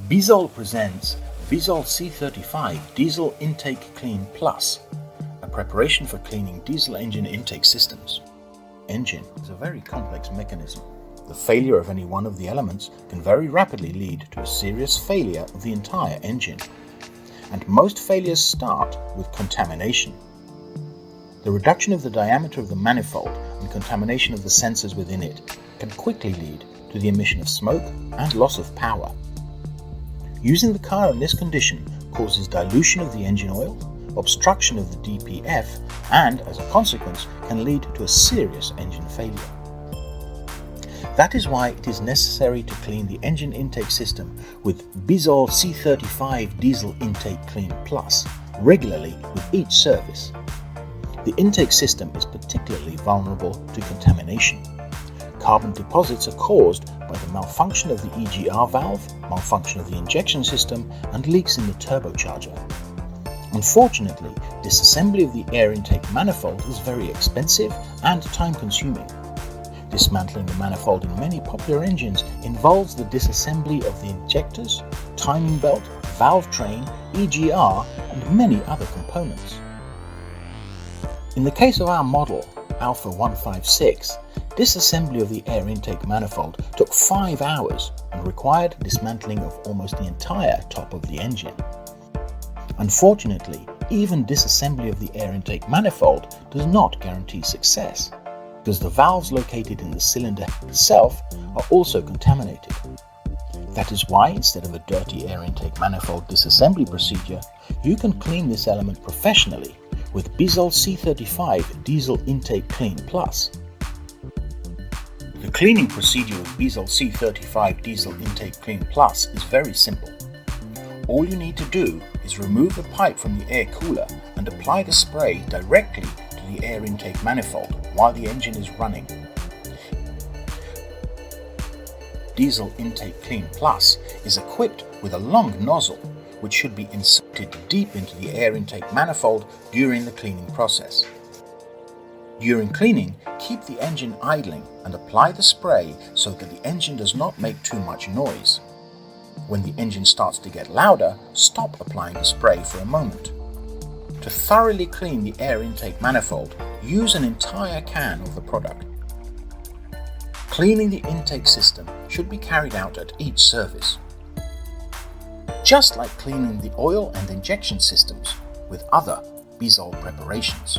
BIZOL presents BIZOL C35 Diesel Intake Clean Plus, a preparation for cleaning diesel engine intake systems. Engine is a very complex mechanism. The failure of any one of the elements can very rapidly lead to a serious failure of the entire engine. And most failures start with contamination. The reduction of the diameter of the manifold and contamination of the sensors within it can quickly lead to the emission of smoke and loss of power. Using the car in this condition causes dilution of the engine oil, obstruction of the DPF, and as a consequence can lead to a serious engine failure. That is why it is necessary to clean the engine intake system with BIZOL C35 Diesel Intake Clean Plus regularly with each service. The intake system is particularly vulnerable to contamination. Carbon deposits are caused by the malfunction of the EGR valve, malfunction of the injection system, and leaks in the turbocharger. Unfortunately, disassembly of the air intake manifold is very expensive and time-consuming. Dismantling the manifold in many popular engines involves the disassembly of the injectors, timing belt, valve train, EGR, and many other components. In the case of our model, Alpha 156, disassembly of the air intake manifold took 5 hours and required dismantling of almost the entire top of the engine. Unfortunately, even disassembly of the air intake manifold does not guarantee success, because the valves located in the cylinder itself are also contaminated. That is why, instead of a dirty air intake manifold disassembly procedure, you can clean this element professionally with BIZOL C35 Diesel Intake Clean Plus. The cleaning procedure with BIZOL C35 Diesel Intake Clean Plus is very simple. All you need to do is remove the pipe from the air cooler and apply the spray directly to the air intake manifold while the engine is running. Diesel Intake Clean Plus is equipped with a long nozzle which should be inserted deep into the air intake manifold during the cleaning process. During cleaning, keep the engine idling and apply the spray so that the engine does not make too much noise. When the engine starts to get louder, stop applying the spray for a moment. To thoroughly clean the air intake manifold, use an entire can of the product. Cleaning the intake system should be carried out at each service. Just like cleaning the oil and injection systems with other BIZOL preparations.